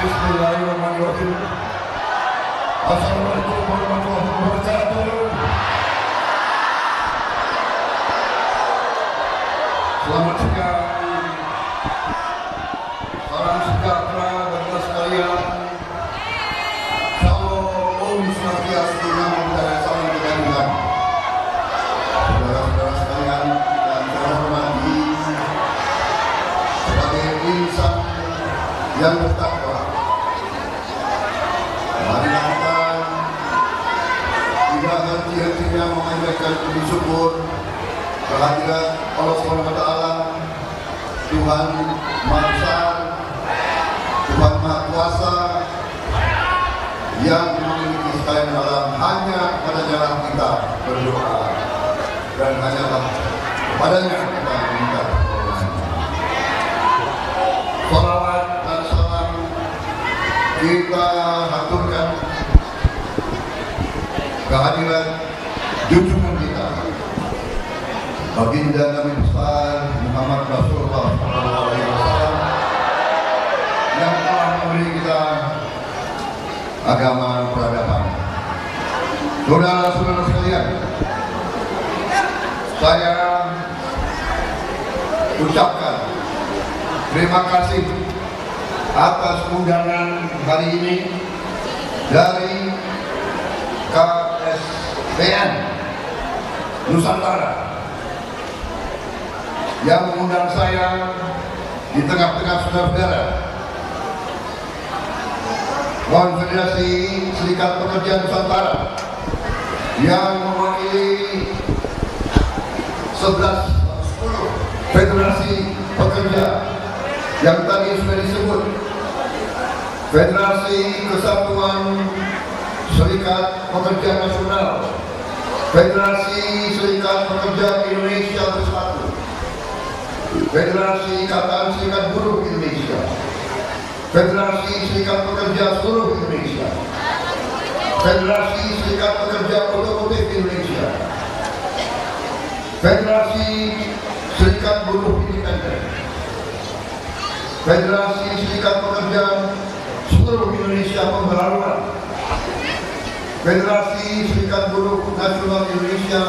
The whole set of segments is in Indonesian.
Bismillahirrahmanirrahim. Assalamualaikum warahmatullahi wabarakatuh. Selamat siang. Salam sejahtera bagi kita sekalian. Salam Om Swastiastu, Namo Buddhaya, salam kebajikan. Saudara-saudara sekalian yang saya hormati, sebagai insan yang bertakwa, marilah kita tidak henti-hentinya menyampaikan puji syukur kehadirat Allah Subhanahu wa Ta'ala, Tuhan Maha Besar, Tuhan Maha Kuasa, yang memiliki sekalian alam. Hanya kepadanya kita berdoa dan hanyalah kepadanya kita meminta pertolongan. Salawat dan salam kita haturkan kehadiran junjungan kita, Baginda Nabi besar Muhammad Rasulullah SAW, yang telah memberi kita agama peradaban. Saudara-saudara sekalian, saya ucapkan terima kasih atas undangan hari ini dari KSPN Nusantara yang mengundang saya di tengah-tengah saudara-saudara Konfederasi Serikat Pekerja Nusantara yang mewakili 10 federasi pekerja yang tadi sudah disebut: Federasi Kesatuan Serikat Pekerja Nasional, Federasi Serikat Pekerja Indonesia Bersatu, Federasi Ikatan Serikat Buruh Indonesia, Federasi Serikat Pekerja Seluruh Indonesia, Federasi Serikat Pekerja Otomotif Indonesia, Federasi Serikat Buruh Independen, Federasi Serikat Pekerja Seluruh Indonesia Pembaruan, Federasi Serikat Buruh Nasional Indonesia,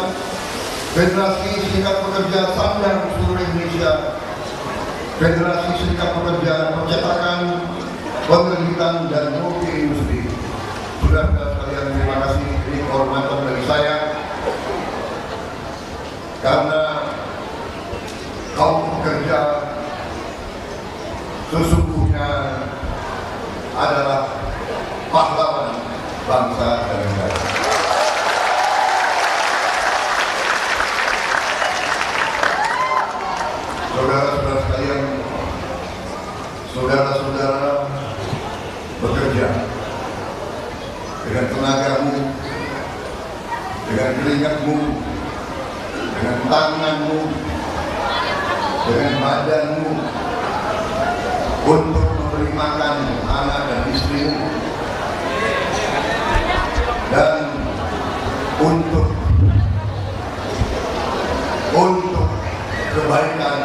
Federasi Serikat Pekerja Sandang Seluruh Indonesia, Federasi Serikat Pekerja Percetakan, Penerbitan dan Multi Industri. Saudara-saudara sekalian, terima kasih. Ini kehormatan dari saya karena kaum pekerja sesungguhnya adalah pahlawan bangsa dan negara. Saudara-saudara sekalian, saudara-saudara bekerja dengan tenagamu, dengan keringatmu, dengan tanganmu, dengan badanmu, untuk memberi makan anak dan istrimu, dan untuk kebaikan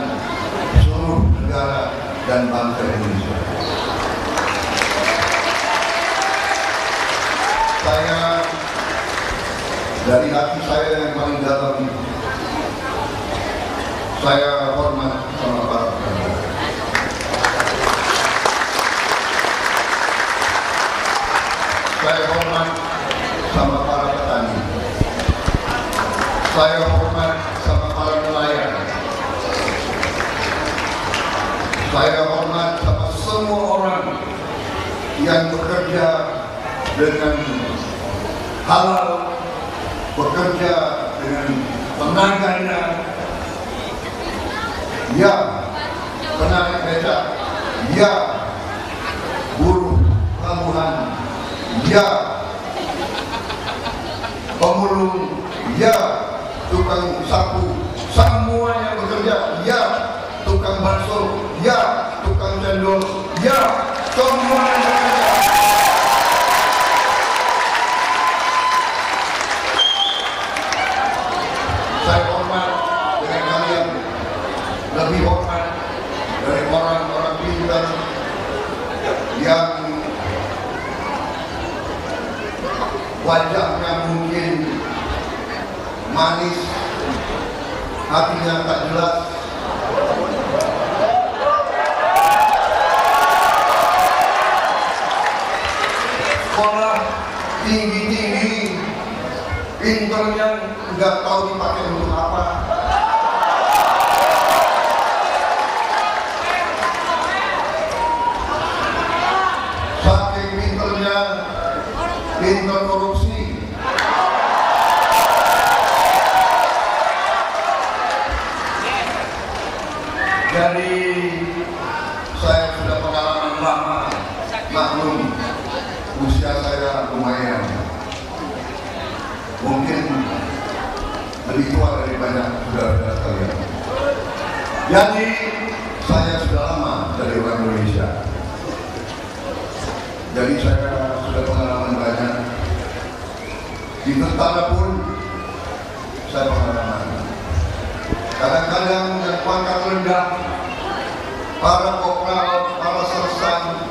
seluruh negara dan bangsa Indonesia. Saya dari hati saya yang paling dalam, saya hormat sama para pekerja. Saya hormat sama para petani. Saya hormat sama para nelayan. Saya hormat sama semua orang yang bekerja dengan halal, bekerja dengan tenaganya, ya penarik becak, ya buruh pelabuhan, ya pemulung, ya tukang sapu, semua yang bekerja, ya tukang bakso, ya tukang cendol, ya semua yang bekerja. Saya hormat dengan kalian, lebih hormat dari orang-orang pintar yang wajahnya mungkin manis, hatinya tak jelas. Sekolah tinggi-tinggi, pinternya nggak tahu dipakai untuk apa. Saking pinternya, pinter korupsi. Jadi saya sudah pengalaman lama, maklum usia saya lumayan, mungkin lebih tua dari banyak saudara-saudara sekalian. Jadi saya sudah lama dari orang Indonesia. Jadi saya sudah pengalaman banyak. Di tentara pun saya pengalaman. Kadang-kadang yang pangkat rendah, para kopral, para sersan,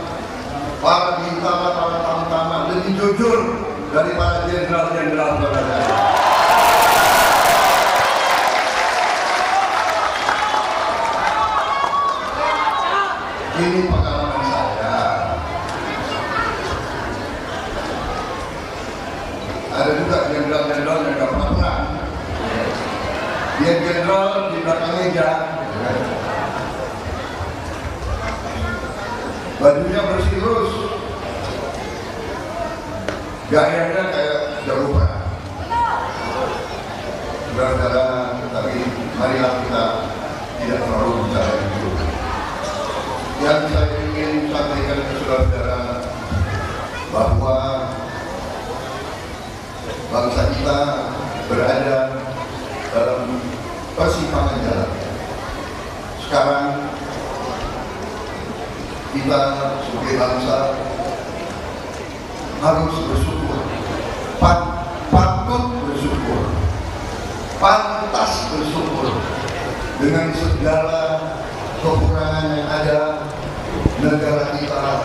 para bintara, para tamtama lebih jujur daripada jenderal-jenderal saudara. Ini pengalaman saya. Ada juga jenderal-jenderal yang gak pernah perang. Dia jenderal di belakang meja, bajunya bersih terus, gayanya kayak jago perang. Saudara-saudara, tapi marilah kita tidak terlalu bicara itu. Yang saya ingin sampaikan ke saudara-saudara bahwa bangsa kita berada dalam persimpangan jalan. Sekarang kita sebagai bangsa harus bersyukur, patut bersyukur, pantas bersyukur dengan segala kekurangan yang ada. Negara kita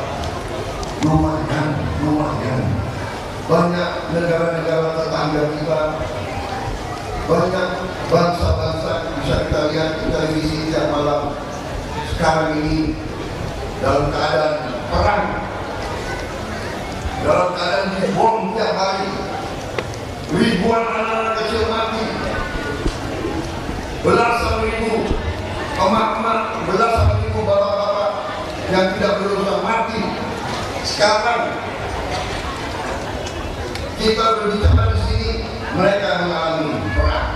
lumayan banyak negara-negara tetangga kita, banyak bangsa-bangsa bisa kita lihat di televisi tiap malam sekarang ini dalam keadaan perang, dalam keadaan dibom tiap hari, ribuan anak-anak kecil mati, belasan ribu emak-emak, belasan ribu bapak-bapak yang tidak berusaha mati. Sekarang kita berbicara di sini, mereka mengalami perang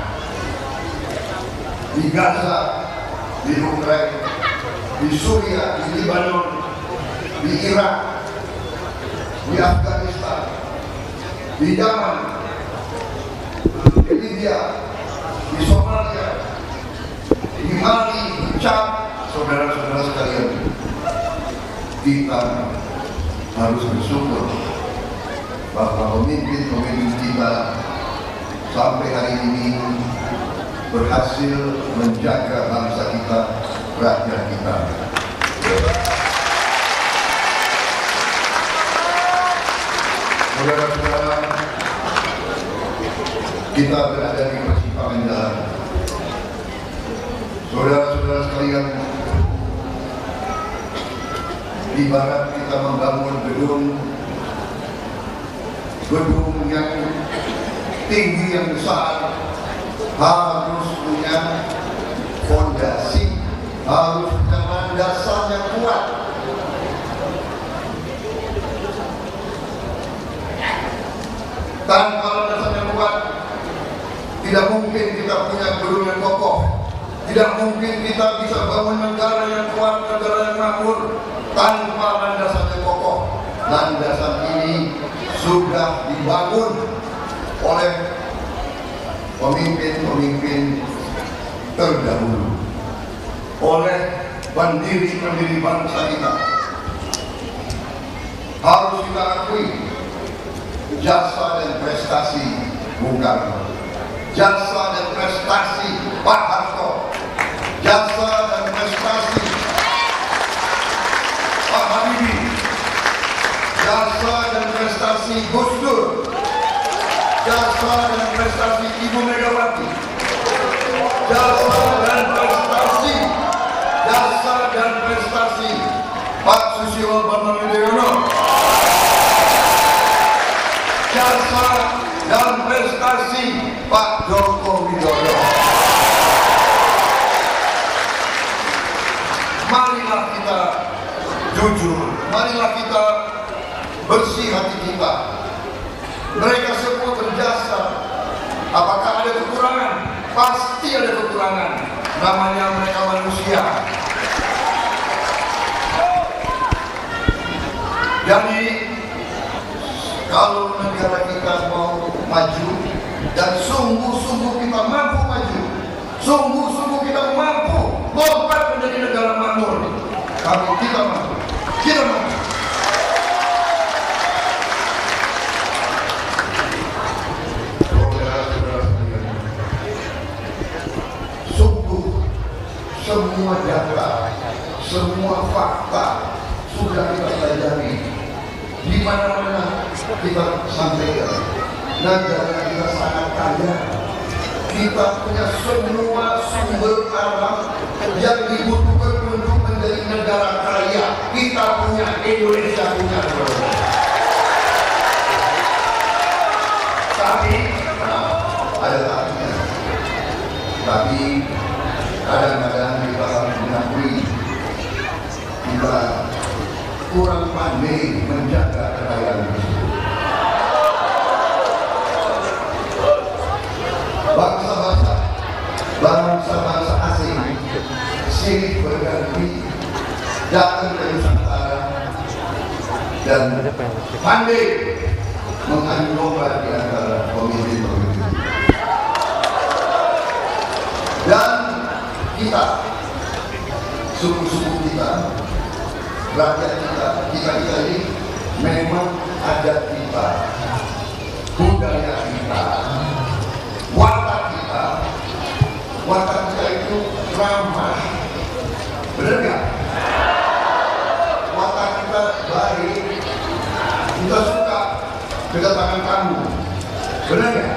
di Gaza, di Ukraina, di Suria, di Lebanon, di Irak, di Afghanistan, di Yaman, di Libya, di Somalia, di Mali, di Chad. Saudara-saudara sekalian, kita harus bersyukur bahwa pemimpin-pemimpin kita sampai hari ini berhasil menjaga bangsa kita, rakyat kita. Saudara-saudara, kita berada di persimpangan jalan. Saudara-saudara sekalian, ibarat kita membangun gedung yang tinggi, yang besar, harus punya fondasi, harus punya landasan yang kuat. Tanpa landasan yang kuat, tidak mungkin kita punya gedung yang kokoh, tidak mungkin kita bisa bangun negara yang kuat, negara yang makmur tanpa landasan yang kokoh. Landasan ini sudah dibangun oleh pemimpin-pemimpin terdahulu, oleh pendiri-pendiri bangsa kita. Harus kita akui jasa dan prestasi Bung Karno, jasa dan prestasi Pak Harto, jasa dan prestasi Pak Habibie, jasa dan prestasi Gus Dur, jasa dan prestasi Ibu Megawati, jasa dan prestasi Pak Susilo Bambang Yudhoyono, jasa dan prestasi Pak Joko Widodo. Marilah kita jujur, marilah kita bersih hati kita. Mereka semua berjasa. Apakah ada kekurangan? Pasti ada kekurangan. Namanya mereka manusia. Jadi kalau negara kita mau maju dan sungguh-sungguh kita mampu maju, sungguh-sungguh kita mampu lompat menjadi negara makmur, kita mampu. Semua data, semua fakta sudah kita pelajari. Di mana-mana kita sampaikan, negara kita sangat kaya. Kita punya semua sumber alam yang dibutuhkan untuk menjadi negara kaya. Kita punya, Indonesia punya. Tapi ada tapinya. Tapi kadang-kadang kita harus mengakui kita kurang pandai menjaga kekayaan itu. Bangsa-bangsa asing silih berganti datang ke Nusantara dan pandai mengadu domba di antara pemimpin-pemimpin. Dan kita, suku-suku kita, rakyat kita ini memang ada kita, budaya kita, watak kita itu ramah, benar nggak? Watak kita baik, kita suka kedatangan tamu, benar nggak?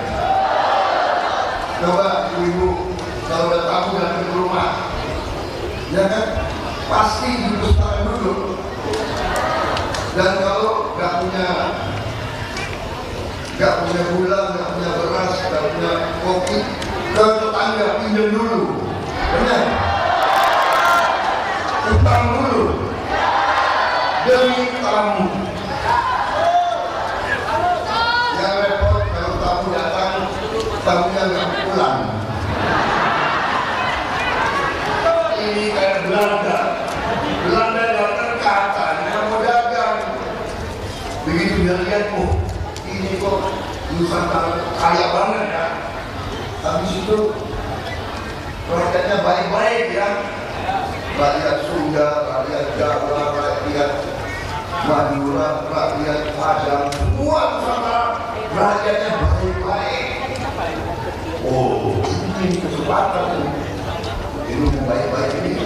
Coba ibu kalau ada tamu datang ke rumah, ya kan, pasti dibesarkan dulu. Dan kalau nggak punya gula, nggak punya beras, nggak punya kopi, ke tetangga pinjam dulu, benar? Utang dulu demi tamu. Yang repot kalau tamu datang, tamunya nggak pulang. Ini kayak Belanda datang katanya mau dagang. Begitu dia lihat, oh ini kok Nusantara kaya banget ya. Habis itu rakyatnya baik-baik ya. Rakyat Sunda, rakyat Jawa, rakyat Madura, rakyat Padang, semua Nusantara rakyatnya baik-baik. Oh, ini kesempatan. Ini baik-baik ini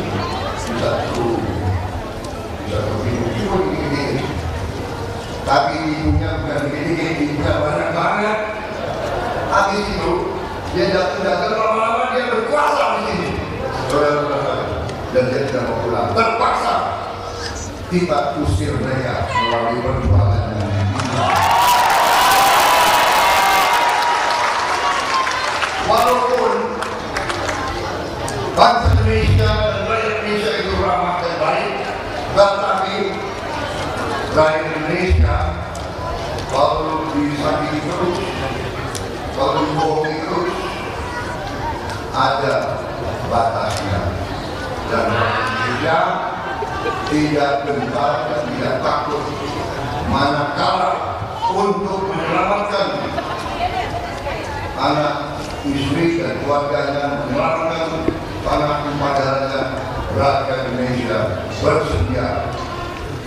bisa begini. Tapi ibunya bukan begini, ibunya banyak banget. Habis itu dia jatuh lama-lama dia berkuasa di sini. Dan dia tidak mau pulang. Terpaksa kita usir mereka melalui perjuangan yang walaupun bangsa Indonesia dan rakyat Indonesia itu ramah dan baik, tetapi rakyat Indonesia kalau disakiti terus, kalau dibohongi terus, ada batasnya. Dan Indonesia tidak gentar dan tidak takut manakala untuk menyelamatkan anak, istri dan keluarganya, menyelamatkan tanah tumpahannya. Rakyat Indonesia bersedia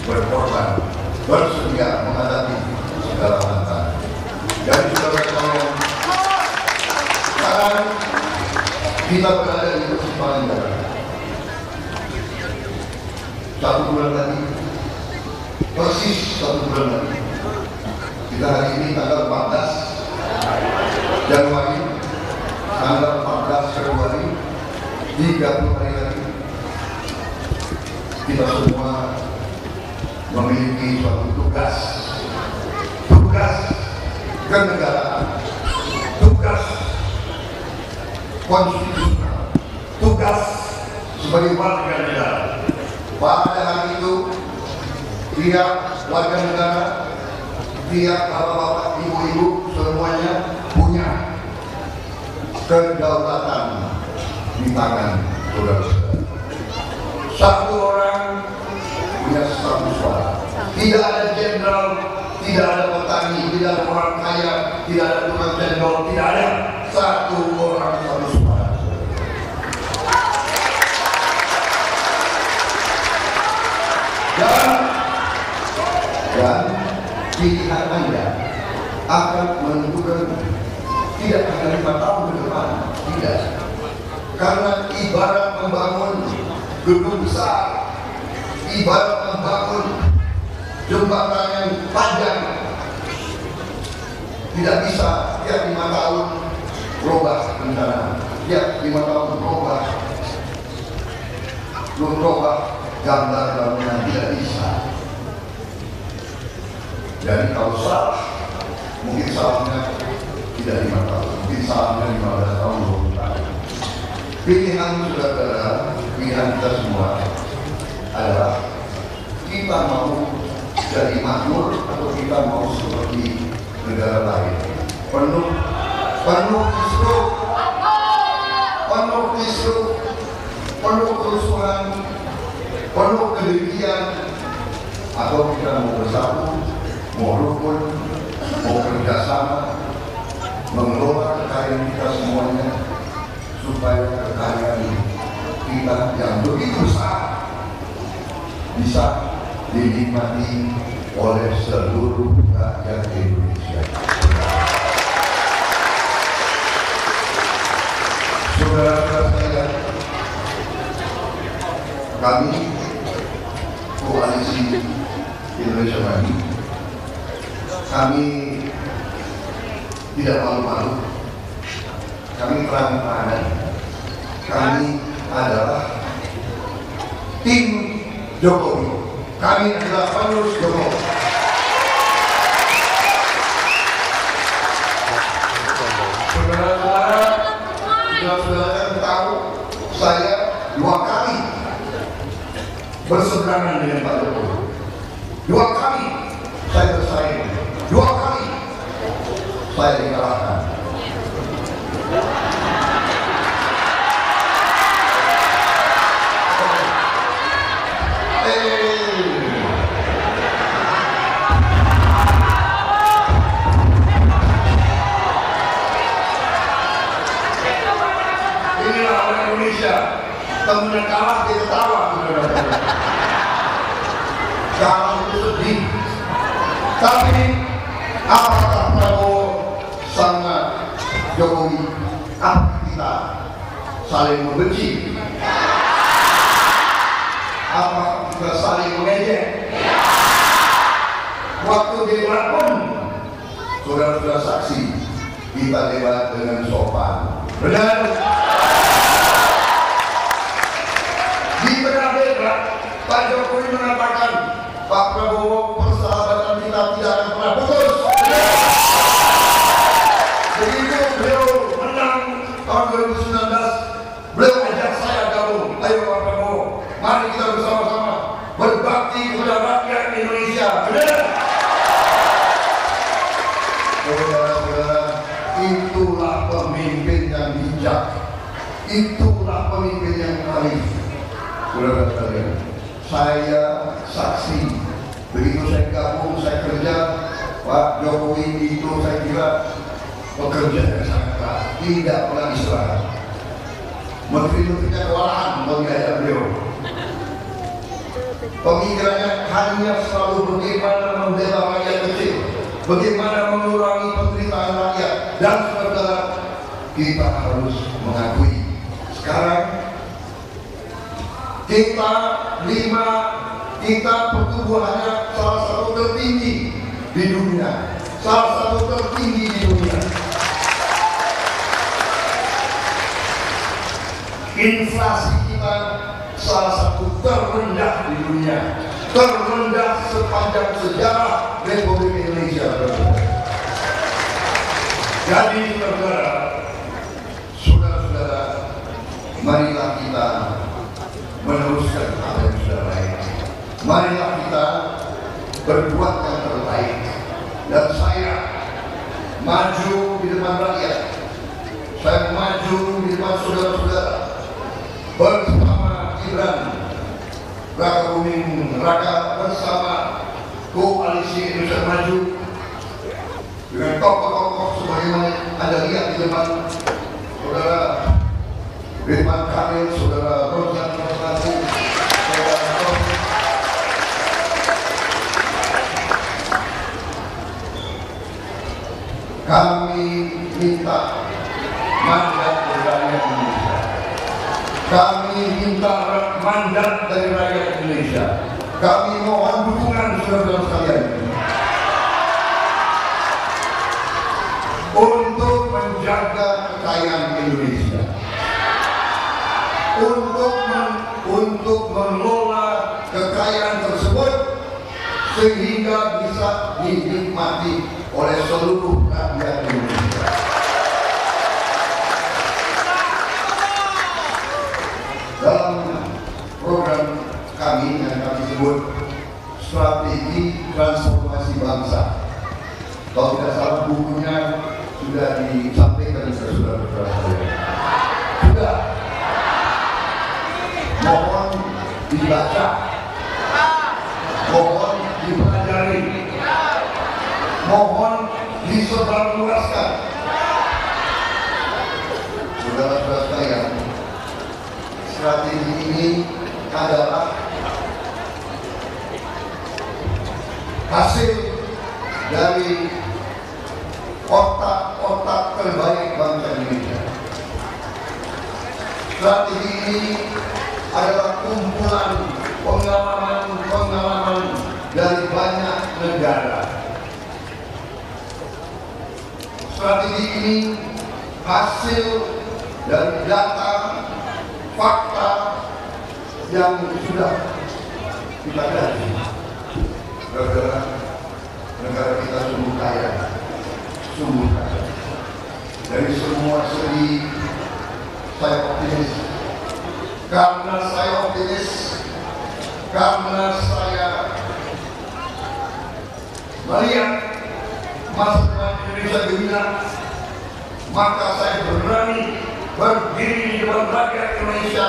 berkorban, bersedia menghadapi segala tantangan. Jadi saudara-saudara, sekarang kita berada di persimpangan jalan. 1 bulan lagi, persis 1 bulan lagi. Kita hari ini tanggal 14 memiliki suatu tugas kenegaraan, tugas konstitusional, tugas sebagai warga negara. Pada hari itu, tiap warga negara, tiap bapak-bapak, ibu-ibu, semuanya punya kedaulatan di tangan saudara-saudara. Satu orang punya satu suara. Tidak ada jenderal, tidak ada petani, tidak ada orang kaya, tidak ada tukang cendol, tidak ada. Satu orang satu suara. Dan pilihan Anda akan menentukan tidak hanya 5 tahun ke depan, tidak. Karena ibarat membangun gedung besar, ibarat membangun jembatan yang panjang, tidak bisa tiap 5 tahun berubah rencana, tiap 5 tahun berubah gambar bangunan, tidak bisa. Jadi kalau salah, mungkin salahnya tidak 5 tahun, mungkin salahnya 15 tahun, 20 tahun. Pilihan saudara, pilihan kita semua adalah kita mau jadi makmur atau kita mau seperti negara lain penuh kisruh, penuh kerusuhan, penuh kedengkian, atau kita mau bersatu, mau rukun, mau kerjasama, mengelola kekayaan kita semuanya supaya kekayaan kita yang begitu besar bisa dinikmati oleh seluruh rakyat Indonesia. Saudara-saudara sekalian, kami Koalisi Indonesia Maju, kami tidak malu-malu, kami terang-terangan, kami adalah tim Jokowi, kami adalah penerus Jokowi. Saudara-saudara tahu, saya 2 kali berseberangan dengan Pak Jokowi, 2 kali saya bersaing, 2 kali saya dikalahkan. Inilah orang Indonesia, temennya kalah dia ketawa. Kalah itu sedih. Tapi apakah Prabowo sama Jokowi, apakah kita saling membenci? Apakah kita saling mengejek? Waktu debat pun saudara-saudara saksi, kita debat dengan sopan. Benar? Di tengah debat, Pak Jokowi mengatakan, Pak Prabowo, persahabatan kita tidak akan pernah putus. Begitu beliau menang tahun 2019, beliau ajak saya gabung. Ayo Pak Prabowo, mari kita bersama-sama berbakti kepada rakyat Indonesia. Benar? Saudara-saudara, itulah pemimpin yang bijak, itulah pemimpin yang arif. Saudara sekalian, saya saksi, begitu saya gabung, saya kerja, Pak Jokowi itu saya kira pekerja yang sangat keras, tidak pernah istirahat. Menteri-menterinya kewalahan menggaya beliau. Pemikirannya hanya selalu bagaimana membela rakyat kecil, bagaimana mengurangi penderitaan rakyat, dan saudara, kita harus mengakui sekarang kita pertumbuhannya salah satu tertinggi di dunia, salah satu tertinggi di dunia. Inflasi kita salah satu terendah di dunia. terendah sepanjang sejarah Republik Indonesia. Jadi saudara-saudara, marilah kita meneruskan apa yang sudah baik. Marilah kita berbuat yang terbaik. Dan saya maju di depan rakyat. Saya maju di depan saudara-saudara bersama Gibran Raka Buming Raka, bersama Koalisi Indonesia Maju, dengan tokoh-tokoh sebagaimana Anda lihat di depan saudara Ridwan Kamil, saudara Rozan Roslani, saudara Taufik. Kami minta mandat dari rakyat Indonesia. Kami minta mandat dari rakyat Indonesia. Kami mohon dukungan saudara-saudara sekalian untuk menjaga kekayaan Indonesia, untuk mengelola kekayaan tersebut sehingga bisa dinikmati oleh seluruh rakyat Indonesia. Dalam program kami yang kami sebut strategi transformasi bangsa, kalau tidak salah bukunya sudah disampaikan ke saudara-saudara sekalian. Sudah, mohon dibaca, mohon dipelajari, mohon disebarluaskan. Saudara-saudara sekalian, strategi ini adalah hasil dari otak-otak terbaik bangsa Indonesia. Strategi ini adalah kumpulan pengalaman-pengalaman dari banyak negara. Strategi ini hasil dari data, fakta yang sudah kita kaji. Negara kita sungguh kaya, sungguh kaya. Dari semua segi saya optimis. Karena saya optimis, karena saya melihat masa depan Indonesia gemilang, maka saya berani berdiri di depan rakyat Indonesia,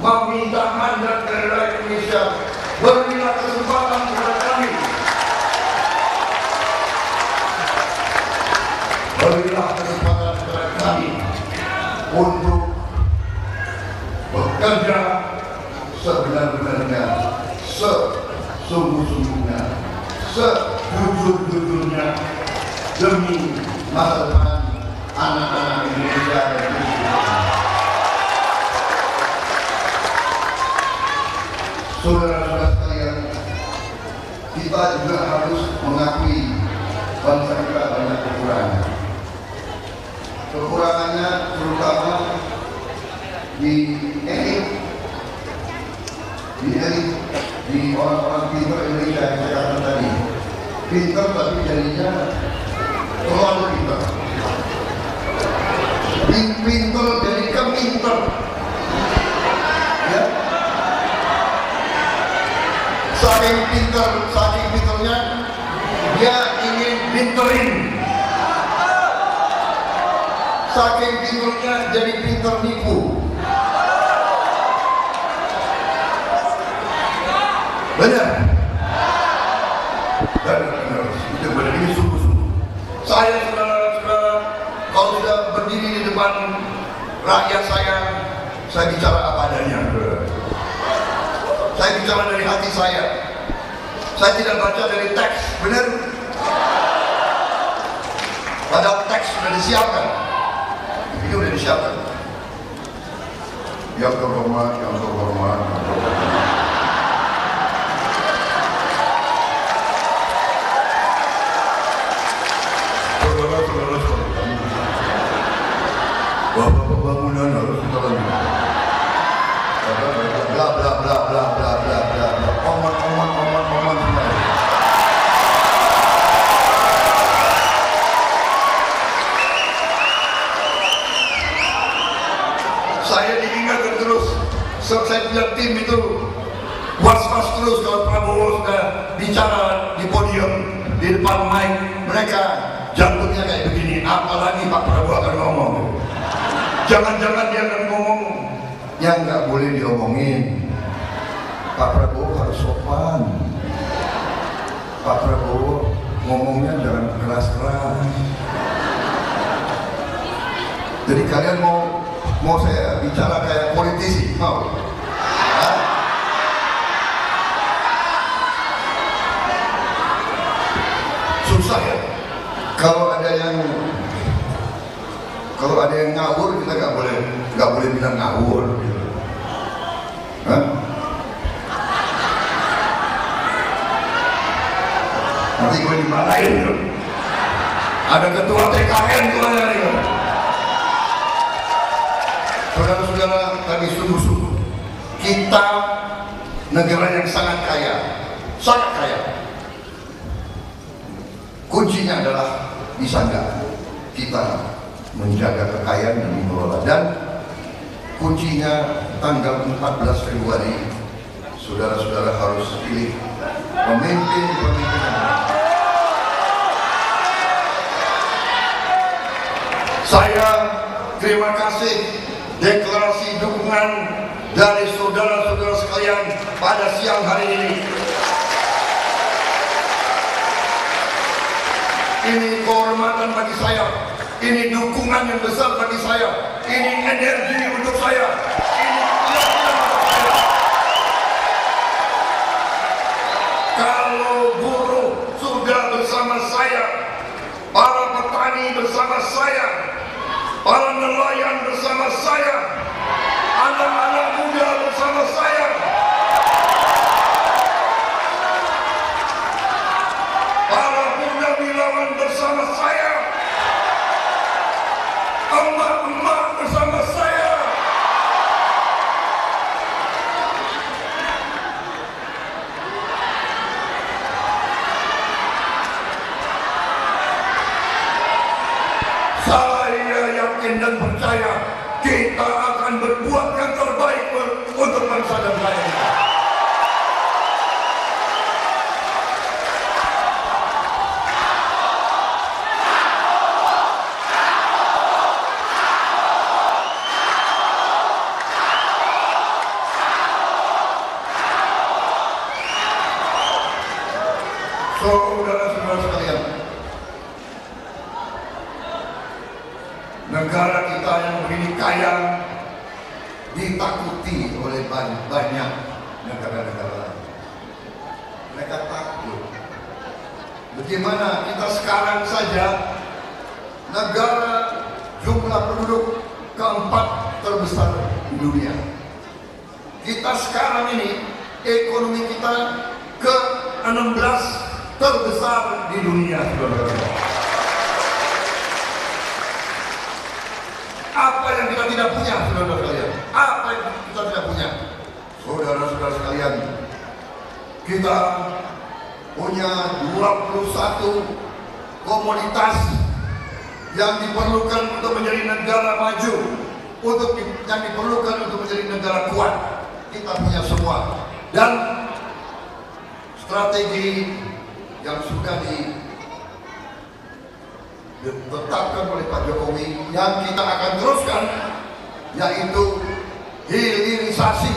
meminta mandat dari rakyat Indonesia. Berilah kesempatan kepada kami, berilah kesempatan kepada kami untuk bekerja sebenar-benarnya, sesungguh-sungguhnya, sejujur-jujurnya demi masa depan anak-anak Indonesia dan Indonesia. Saudara-saudara sekalian, kita juga harus mengakui bangsa kita banyak kekurangan. Kekurangannya terutama di elit, di orang-orang pintar Indonesia yang saya katakan tadi. Pintar tapi jadinya terlalu pintar. Pintar jadi kemintar. Ya. Saking pintarnya dia ingin pinterin. Saking pintarnya jadi pintar nipu. Benar. Benar. Itu benar. Ini sungguh-sungguh. Saya saudara-saudara, kalau sudah berdiri di depan rakyat saya bicara apa adanya. Saya bicara dari hati saya. Saya tidak baca dari teks, benar? Padahal teks sudah disiapkan. Ini sudah disiapkan. Yang terhormat, yang terhormat, yang terhormat. Saudara-saudara sekalian, bahwa pembangunan harus kita lanjutkan. Bla bla bla bla bla bla bla bla. Omongan bicara di podium, di depan mic, mereka jantungnya kayak begini. Apalagi Pak Prabowo akan ngomong. Jangan-jangan dia akan ngomong yang nggak boleh diomongin. Pak Prabowo harus sopan. Pak Prabowo ngomongnya jangan keras-keras. Jadi kalian mau saya bicara kayak politisi, mau? Hah? Susah ya. Kalau ada yang ngawur, kita nggak boleh bilang ngawur. Hah? Nanti gue dimarahin. Ada ketua TKN tuh ya. Saudara-saudara, tadi sungguh-sungguh kita negara yang sangat kaya, sangat kaya. Kuncinya adalah bisa nggak kita menjaga kekayaan dan mengelola. Dan kuncinya tanggal 14 Februari, saudara-saudara harus pilih pemimpin yang saya terima kasih deklarasi dukungan dari saudara-saudara sekalian pada siang hari ini. Ini kehormatan bagi saya, ini dukungan yang besar bagi saya, ini energi untuk saya, ini keyakinan untuk saya. Kalau buruh sudah bersama saya, para petani bersama saya, para nelayan bersama saya, anak-anak muda bersama saya, para purnawirawan bersama saya, emak-emak bersama saya, saya yakin dan percaya kita akan berbuat yang terbaik untuk bangsa dan rakyat. Saudara-saudara sekalian, negara kita yang begini kaya ditakuti oleh banyak negara-negara lain. Mereka takut. Bagaimana kita sekarang saja negara jumlah penduduk keempat terbesar di dunia. Kita sekarang ini ekonomi kita ke-16 terbesar di dunia. Apa yang kita tidak punya, saudara sekalian? Apa yang kita tidak punya? Saudara-saudara sekalian, kita punya 21 komoditas yang diperlukan untuk menjadi negara maju, yang diperlukan untuk menjadi negara kuat. Kita punya semua. Dan strategi yang sudah ditetapkan oleh Pak Jokowi yang kita akan teruskan, yaitu hilirisasi.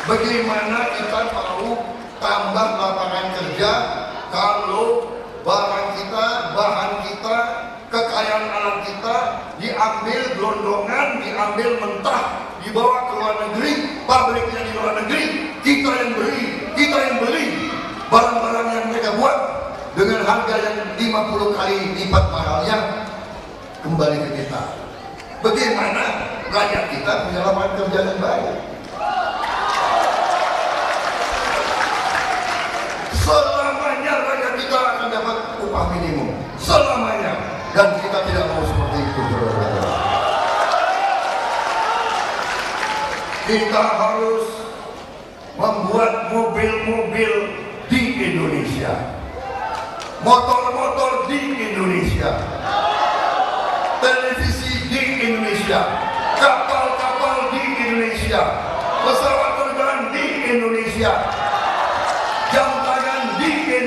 Bagaimana kita mau tambah lapangan kerja kalau barang kita, bahan kita, kekayaan alam kita diambil gelondongan, diambil mentah, dibawa ke luar negeri, pabriknya di luar negeri, kita yang beli barang-barang yang mereka buat dengan harga yang 50 kali lipat mahalnya kembali ke kita. Bagaimana rakyat kita punya lapangan kerja yang baik? Selamanya rakyat kita akan dapat upah minimum, selamanya, dan kita tidak mau seperti itu, saudara-saudara. Kita harus membuat mobil-mobil di Indonesia, motor-motor di Indonesia, televisi di Indonesia, kapal-kapal di Indonesia, pesawat terbang di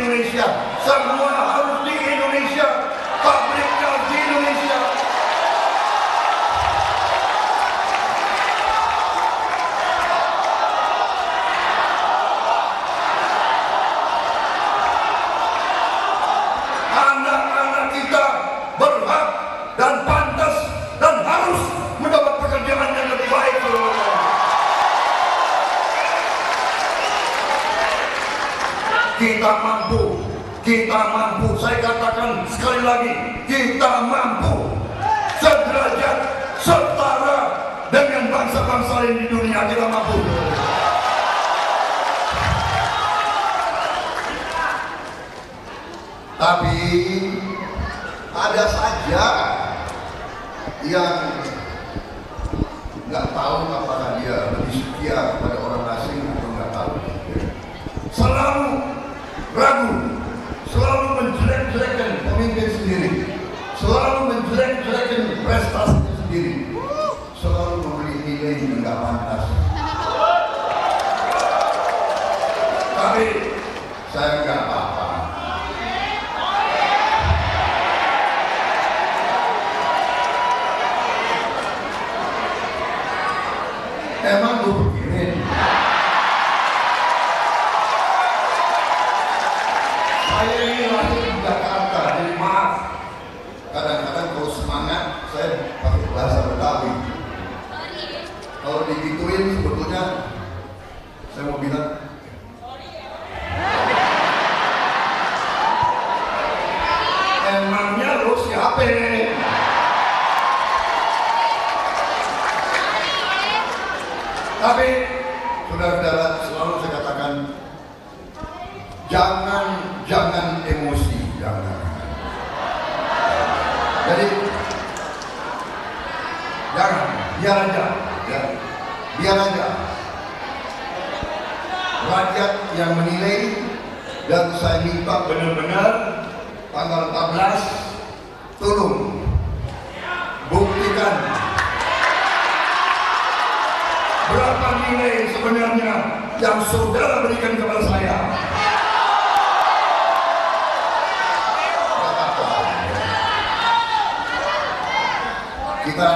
Indonesia, semua harus di Indonesia, pabriknya di Indonesia. Anak-anak kita berhak dan pantas dan harus mendapat pekerjaan yang lebih baik. Kita mampu, saya katakan sekali lagi, kita mampu sederajat, setara dengan bangsa-bangsa lain di dunia, kita mampu. Tapi ada saja yang nggak tahu apakah dia lebih setia kepada orang asing atau nggak tahu. Selalu ragu, selalu menjelek-jelekan pemimpin sendiri, selalu menjelek-jelekan prestasinya sendiri, selalu memberi nilai yang nggak pantas. Tapi saya nggak apa-apa. Emang gue pikirin saya ini lahir di Jakarta, jadi maaf kadang-kadang kalau semangat saya pakai bahasa Betawi. Kalau digituin sebetulnya saya mau bilang emangnya lo siapa? Tapi saudara-saudara, selalu saya katakan jangan emosi, jangan. Jadi jangan, biar aja, ya, biar aja. Rakyat yang menilai, dan saya minta benar-benar tanggal 14 tolong buktikan berapa nilai sebenarnya yang saudara berikan kepada saya. Kita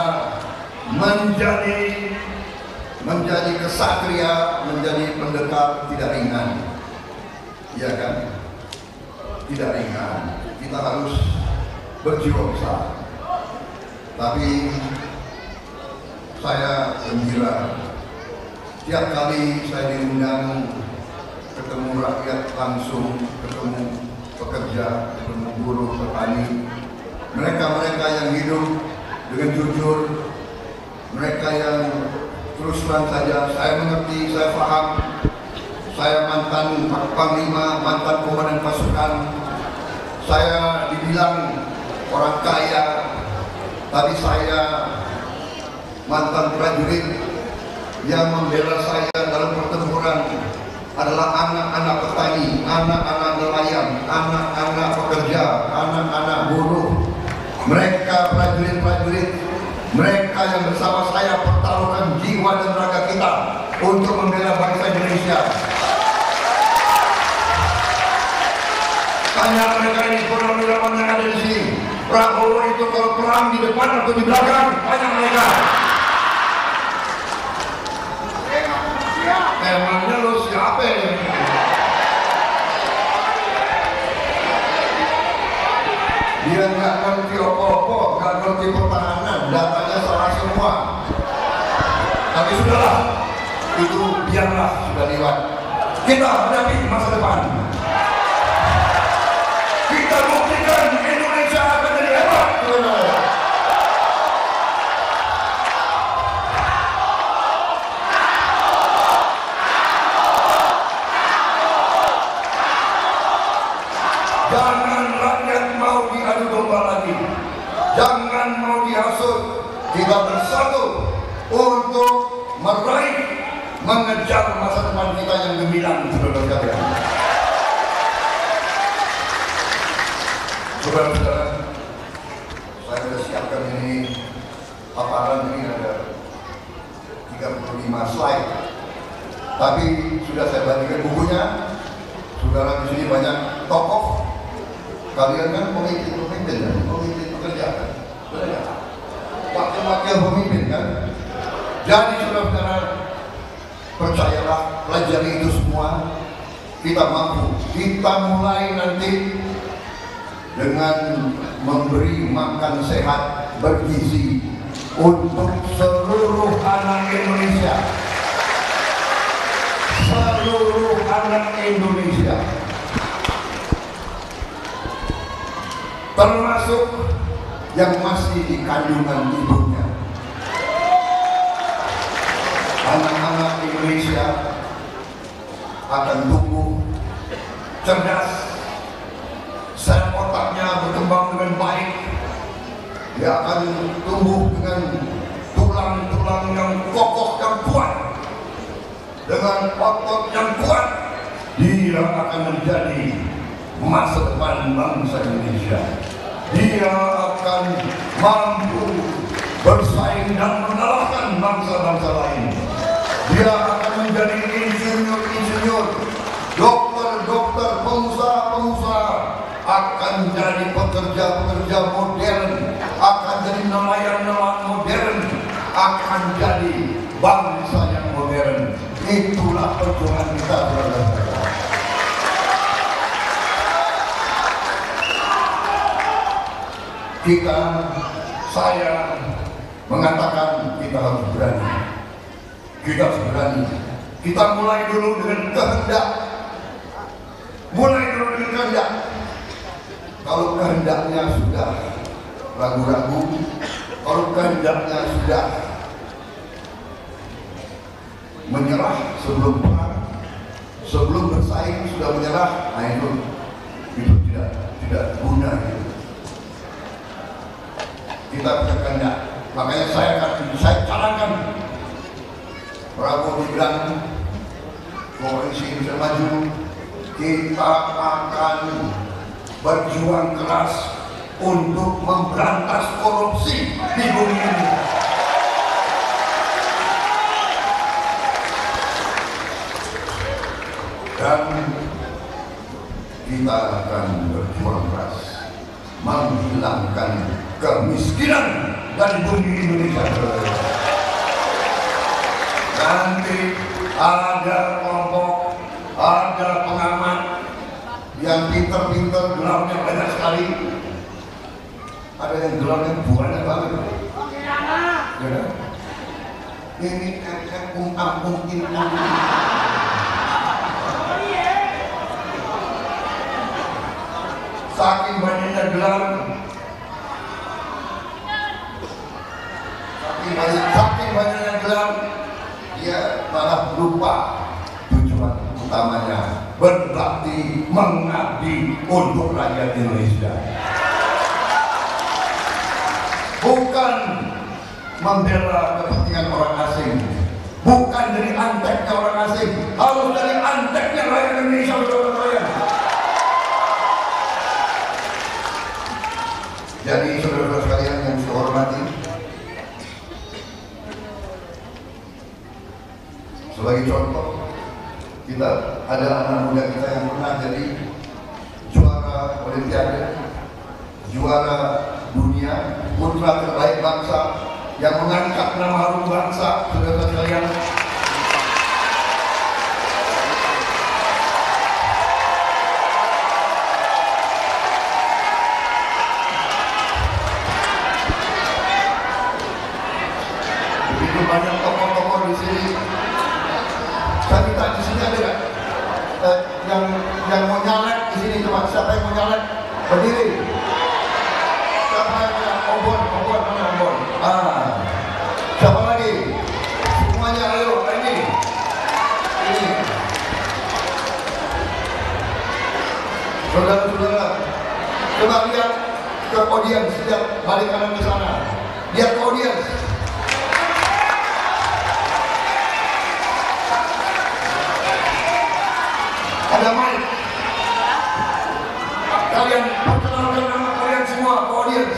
menjadi kesatria, menjadi pendekar tidak ringan, iya kan? Tidak ringan. Kita harus berjiwa besar. Tapi saya gembira tiap kali saya diundang ketemu rakyat langsung, ketemu pekerja, ketemu buruh, petani, mereka-mereka yang hidup dengan jujur, mereka yang terus terang saja, saya mengerti, saya paham. Saya mantan panglima, mantan komandan pasukan, saya dibilang orang kaya, tapi saya mantan prajurit yang membela saya dalam pertempuran adalah anak-anak petani, anak-anak nelayan, anak-anak pekerja, anak-anak buruh. Mereka prajurit-prajurit, mereka yang bersama saya pertaruhkan jiwa dan raga kita untuk membela bangsa Indonesia. Tanya mereka ini, purnawirawan yang ada di sini, Prabowo itu kalau perang di depan atau di belakang? Tanya mereka. Emangnya lo siapa ya? Dia nggak ngerti apa-apa, nggak ngerti pertahanan, datanya salah semua. Tapi sudahlah, itu biarlah, sudah lewat. Kita hadapi masa depan. Kita buktikan Indonesia akan jadi hebat. Jangan rakyat mau diadu domba lagi, jangan mau dihasut. Kita bersatu untuk meraih, mengejar masa depan kita yang gemilang, saudara-saudara. Saudara-saudara, saya sudah siapkan ini paparan, ini ada 35 slide, tapi sudah saya bagikan bukunya. Saudara di sini banyak tokoh Kalian kan pemimpin kan? Pemimpin pekerja kan? Wakil-wakil pemimpin kan? Jadi saudara-saudara, percayalah, pelajari itu semua. Kita mampu. Kita mulai nanti dengan memberi makan sehat bergizi untuk seluruh anak Indonesia. Seluruh anak Indonesia, termasuk yang masih di kandungan ibunya. Anak-anak Indonesia akan tumbuh cerdas, sel otaknya berkembang dengan baik. Dia akan tumbuh dengan tulang-tulang yang kokoh dan kuat, dengan otot yang kuat. Dia akan menjadi masa depan bangsa Indonesia. Dia akan mampu bersaing dan mengalahkan bangsa-bangsa lain. Dia akan menjadi insinyur-insinyur, dokter-dokter, pengusaha-pengusaha, akan jadi pekerja-pekerja modern, akan jadi nelayan-nelayan modern, akan jadi bangsa yang modern. Itulah perjuangan kita, saudara-saudara. Saya mengatakan kita harus berani. Kita harus berani. Kita mulai dulu dengan kehendak. Mulai dulu dengan kehendak. Kalau kehendaknya sudah ragu-ragu, kalau kehendaknya sudah menyerah sebelum perang, sebelum bersaing sudah menyerah, nah itu tidak guna. Kita punya kehendak. Makanya saya calonkan Prabowo Gibran, Koalisi Indonesia Maju. Kita akan berjuang keras untuk memberantas korupsi di bumi ini. Dan kita akan berjuang keras menghilangkan kemiskinan dari bumi Indonesia. Nanti ada kelompok, ada pengamat yang pintar-pintar, gelarnya banyak sekali. Ada yang gelarnya banyak banget. Ya, ini mungkin. Saking banyaknya gelar, saking banyaknya gelar, dia malah lupa tujuan utamanya, berbakti, mengabdi untuk rakyat Indonesia. Bukan membela kepentingan orang asing, bukan dari anteknya orang asing, harus dari anteknya rakyat Indonesia, saudara-saudara. Jadi saudara-saudara sekalian yang saya hormati, sebagai contoh, kita ada anak muda kita yang pernah jadi juara Olimpiade, juara dunia, putra terbaik bangsa, yang mengangkat nama harum bangsa, saudara-saudara sekalian. Banyak tokoh-tokoh di sini. Saya minta di sini ada yang mau nyalek di sini, coba siapa yang mau nyalek berdiri. Siapa yang obon mana obon? Siapa lagi? Semuanya ayo ini. Saudara-saudara, coba lihat ke audiens, lihat balik kanan ke sana. Lihat ke audiens. Ada mic. Kalian perkenalkan nama kalian semua ke audiens.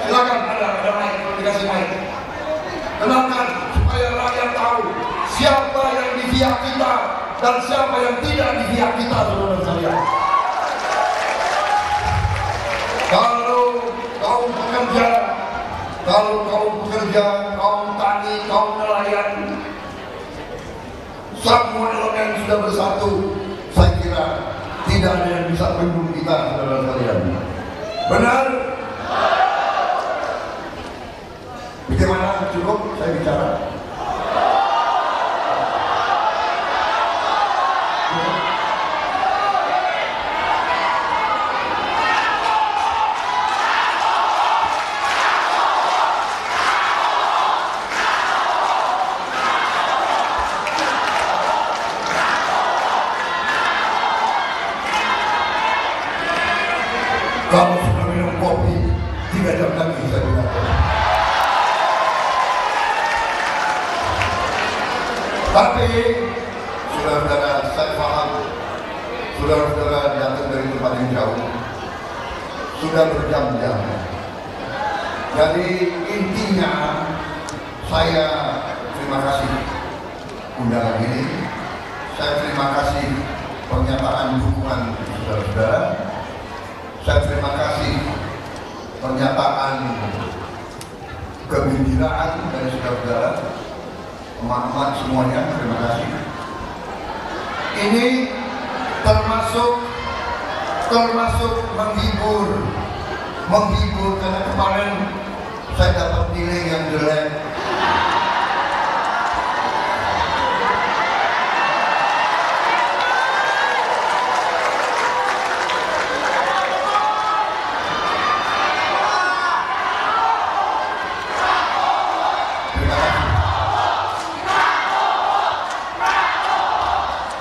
Silakan, ada mic, dikasih mic. Kenalkan supaya rakyat tahu siapa yang di pihak kita dan siapa yang tidak di pihak kita, saudara sekalian. Kalau kaum pekerja, kaum tani, kaum nelayan, semua elemen sudah bersatu, saya kira tidak ada yang bisa bendung kita, saudara sekalian. Benar? Bagaimana? Cukup saya bicara? Kalau sudah minum kopi 3 jam lagi saya bilang. Tapi saudara-saudara, saya paham saudara-saudara datang dari tempat yang jauh, sudah berjam-jam. Jadi intinya saya terima kasih undangan ini. Saya terima kasih pernyataan dukungan saudara-saudara. Saya terima kasih pernyataan kegembiraan dari saudara-saudara, emak-emak semuanya, terima kasih. Ini termasuk menghibur karena kemarin saya dapat nilai yang jelek.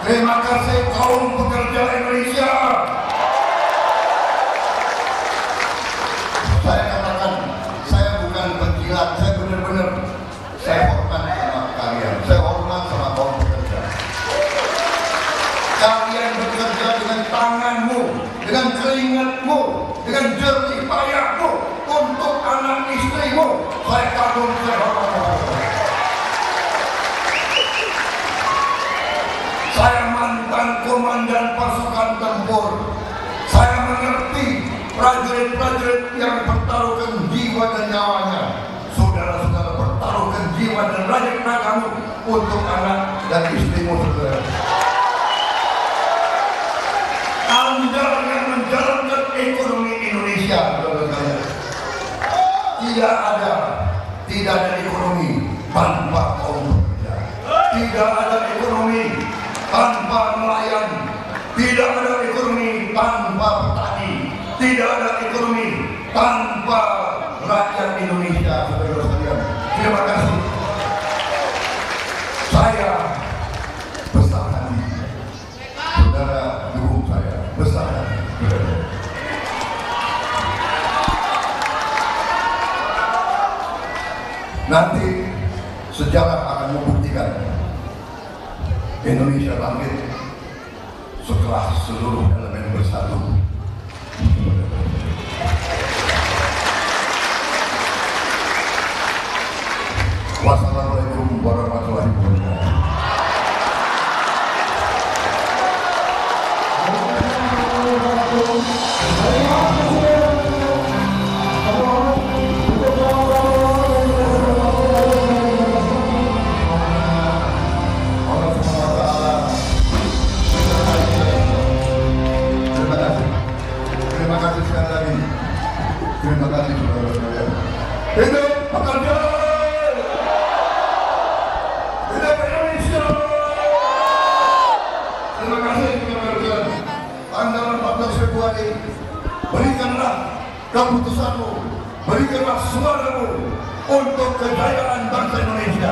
Terima kasih kaum pekerja Indonesia. Saya katakan, saya bukan penjilat, saya benar-benar saya hormat sama kalian, saya hormat sama kaum pekerja. Kalian bekerja dengan tanganmu, dengan keringatmu, dengan jerih payahmu untuk anak istrimu. Saya kagum, saya hormat. Saya mantan komandan pasukan tempur. Saya mengerti prajurit-prajurit yang bertaruhkan jiwa dan nyawanya. Saudara-saudara bertaruhkan jiwa dan rakyat kamu untuk anak dan istrimu, saudara. Anda yang menjalankan ekonomi Indonesia, saudara-saudara. Tidak ada ekonomi tanpa kaum pekerja. Tidak ada ekonomi tanpa nelayan, tidak ada ekonomi tanpa petani, tidak ada ekonomi tanpa rakyat Indonesia, saudara sekalian. Terima kasih. Saya besar hati, saudara dukung saya, besar hati. Nanti sejarah akan membuktikan Indonesia bangkit setelah seluruh elemen bersatu. Wassalamualaikum warahmatullahi wabarakatuh. Terima kasih saudara-saudara. Hidup pekerja, hidup Indonesia. Terima kasih saudara-saudara. Tanggal 14 Februari, berikanlah keputusanmu, berikanlah suaramu untuk kejayaan bangsa Indonesia.